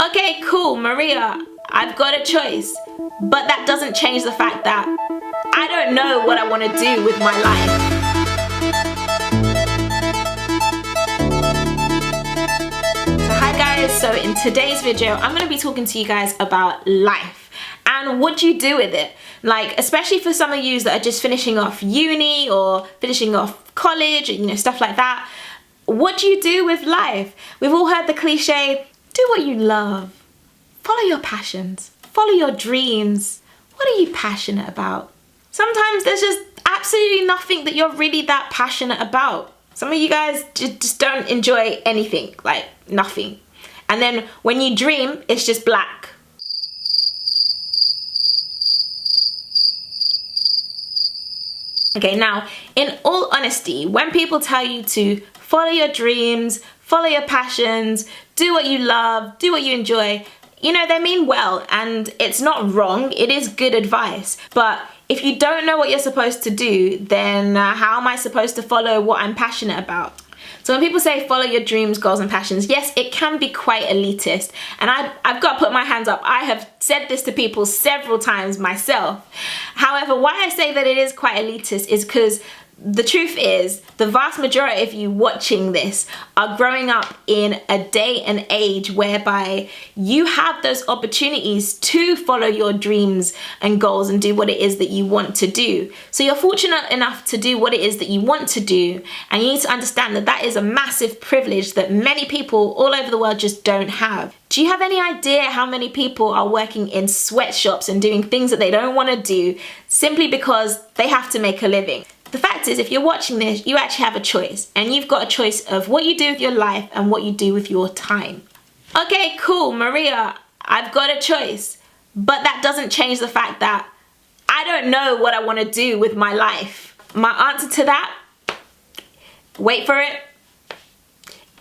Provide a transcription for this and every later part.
Okay, cool, Mariyah, I've got a choice, but that doesn't change the fact that I don't know what I want to do with my life. So hi guys, so in today's video, I'm going to be talking to you guys about life and what you do with it. Like, especially for some of you that are just finishing off uni or finishing off college, you know, stuff like that. What do you do with life? We've all heard the cliche, do what you love, follow your passions, follow your dreams. What are you passionate about? Sometimes there's just absolutely nothing that you're really that passionate about. Some of you guys just don't enjoy anything, like nothing. And then when you dream, it's just black. Okay, now, in all honesty, when people tell you to follow your dreams, follow your passions, do what you love, do what you enjoy, you know, they mean well, and it's not wrong, it is good advice. But if you don't know what you're supposed to do, then how am I supposed to follow what I'm passionate about? So when people say follow your dreams, goals and passions, yes, it can be quite elitist. And I've got to put my hands up. I have said this to people several times myself. However, why I say that it is quite elitist is because the truth is, the vast majority of you watching this are growing up in a day and age whereby you have those opportunities to follow your dreams and goals and do what it is that you want to do. So you're fortunate enough to do what it is that you want to do, and you need to understand that that is a massive privilege that many people all over the world just don't have. Do you have any idea how many people are working in sweatshops and doing things that they don't want to do simply because they have to make a living? The fact is, if you're watching this, you actually have a choice, and you've got a choice of what you do with your life and what you do with your time. Okay, cool, Mariyah, I've got a choice, but that doesn't change the fact that I don't know what I want to do with my life. My answer to that, wait for it,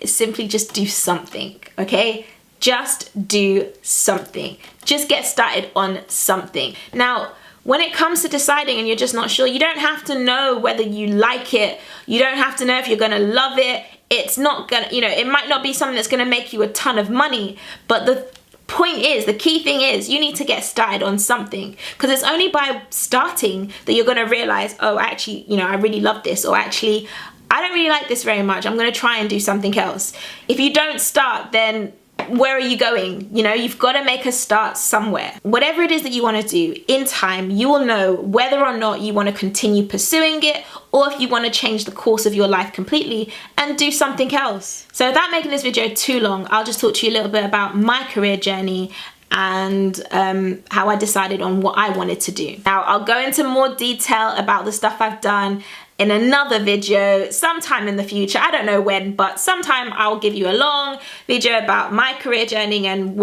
is simply just do something, okay? Just do something. Just get started on something. Now, when it comes to deciding and you're just not sure, you don't have to know whether you like it. You don't have to know if you're gonna love it. It's not gonna, you know, it might not be something that's gonna make you a ton of money, but the point is, the key thing is, you need to get started on something, because it's only by starting that you're gonna realize, oh, actually, you know, I really love this, or actually, I don't really like this very much. I'm gonna try and do something else. If you don't start, then where are you going? You know, you've got to make a start somewhere. Whatever it is that you want to do, in time, you will know whether or not you want to continue pursuing it, or if you want to change the course of your life completely and do something else. So without making this video too long, I'll just talk to you a little bit about my career journey and how I decided on what I wanted to do. Now, I'll go into more detail about the stuff I've done in another video sometime in the future. I don't know when, but sometime I'll give you a long video about my career journey and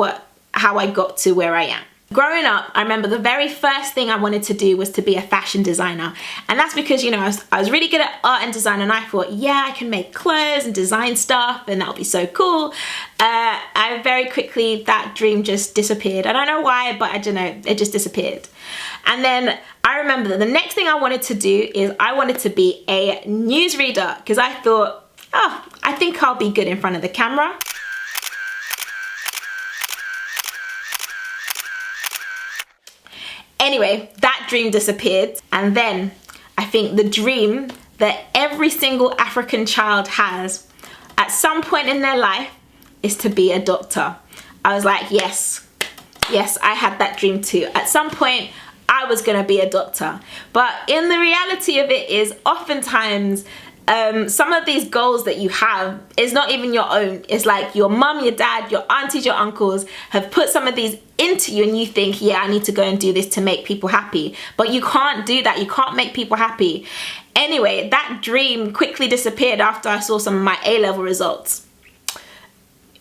how I got to where I am. Growing up, I remember the very first thing I wanted to do was to be a fashion designer. And that's because, you know, I was really good at art and design, and I thought, yeah, I can make clothes and design stuff and that'll be so cool. I very quickly, that dream just disappeared. I don't know why, but I don't know, it just disappeared. And then I remember that the next thing I wanted to do is I wanted to be a newsreader, because I thought, oh, I think I'll be good in front of the camera. Anyway, that dream disappeared, and then I think the dream that every single African child has at some point in their life is to be a doctor. I was like, yes, I had that dream too. At some point, I was gonna be a doctor. But in the reality of it is, oftentimes, some of these goals that you have is not even your own. It's like your mum, your dad, your aunties, your uncles have put some of these into you, and you think, yeah, I need to go and do this to make people happy. But you can't do that. You can't make people happy. Anyway, that dream quickly disappeared after I saw some of my A-level results.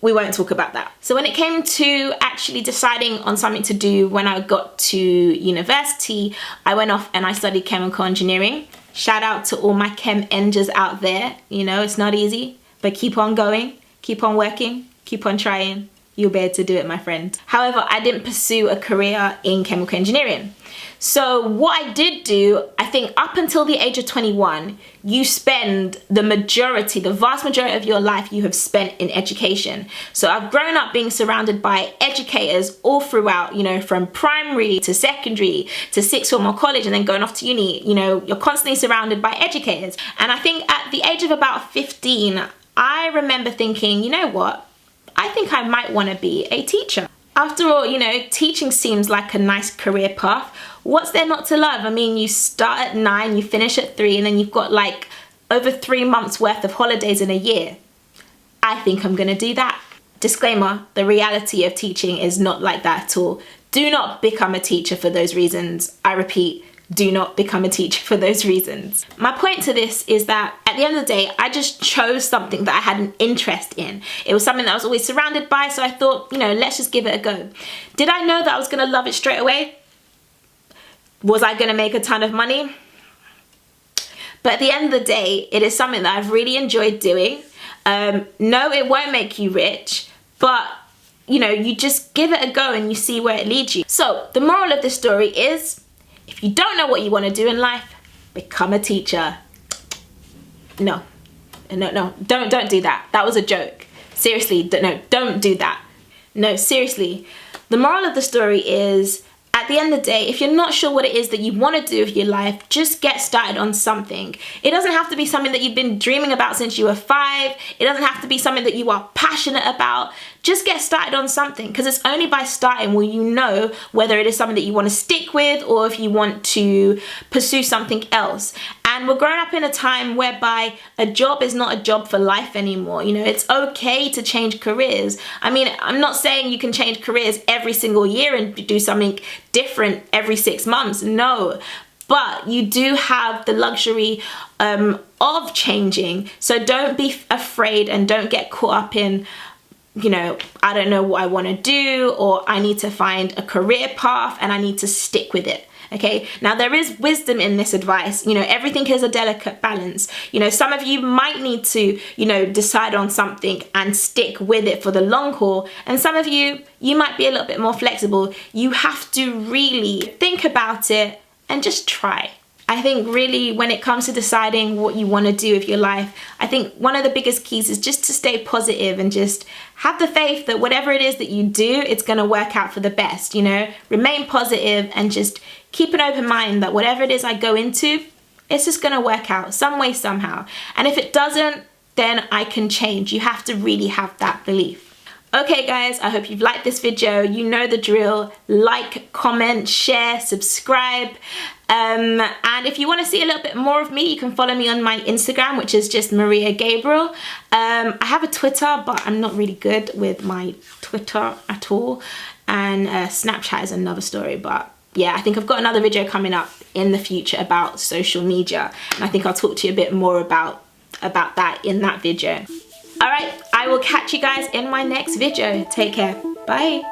We won't talk about that. So when it came to actually deciding on something to do when I got to university, I went off and I studied chemical engineering. Shout out to all my chem engers out there. You know, it's not easy, but keep on going, keep on working, keep on trying, you'll be able to do it, my friend. However, I didn't pursue a career in chemical engineering. So what I did do, I think up until the age of 21, you spend the vast majority of your life you have spent in education. So I've grown up being surrounded by educators all throughout, you know, from primary to secondary to sixth form or college and then going off to uni. You know, you're constantly surrounded by educators. And I think at the age of about 15, I remember thinking, you know what? I think I might want to be a teacher. After all, you know, teaching seems like a nice career path. What's there not to love? I mean, you start at 9, you finish at 3, and then you've got like over 3 months worth of holidays in a year. I think I'm gonna do that. Disclaimer, the reality of teaching is not like that at all. Do not become a teacher for those reasons. I repeat, do not become a teacher for those reasons. My point to this is that at the end of the day, I just chose something that I had an interest in. It was something that I was always surrounded by, so I thought, you know, let's just give it a go. Did I know that I was gonna love it straight away? Was I gonna make a ton of money? But at the end of the day, it is something that I've really enjoyed doing. No, it won't make you rich, but you know, you just give it a go and you see where it leads you. So the moral of this story is, if you don't know what you want to do in life, become a teacher. No, don't do that. That was a joke. Seriously, no, don't do that. No, seriously. The moral of the story is, at the end of the day, if you're not sure what it is that you want to do with your life, just get started on something. It doesn't have to be something that you've been dreaming about since you were 5. It doesn't have to be something that you are passionate about. Just get started on something, because it's only by starting will you know whether it is something that you want to stick with or if you want to pursue something else. And we're growing up in a time whereby a job is not a job for life anymore. You know, it's okay to change careers. I mean, I'm not saying you can change careers every single year and do something different every 6 months. No. But you do have the luxury of changing. So don't be afraid and don't get caught up in, you know, I don't know what I want to do, or I need to find a career path and I need to stick with it. Okay, now there is wisdom in this advice. You know, everything is a delicate balance. You know, some of you might need to, you know, decide on something and stick with it for the long haul. And some of you might be a little bit more flexible. You have to really think about it and just try. I think really when it comes to deciding what you want to do with your life, I think one of the biggest keys is just to stay positive and just have the faith that whatever it is that you do, it's going to work out for the best, you know. Remain positive and just keep an open mind that whatever it is I go into, it's just going to work out some way, somehow. And if it doesn't, then I can change. You have to really have that belief. Okay guys, I hope you've liked this video. You know the drill. Like, comment, share, subscribe. And if you want to see a little bit more of me, you can follow me on my Instagram, which is just Mariyah Gabriel. I have a Twitter, but I'm not really good with my Twitter at all. And Snapchat is another story, but yeah, I think I've got another video coming up in the future about social media. And I think I'll talk to you a bit more about that in that video. Alright, I will catch you guys in my next video. Take care. Bye.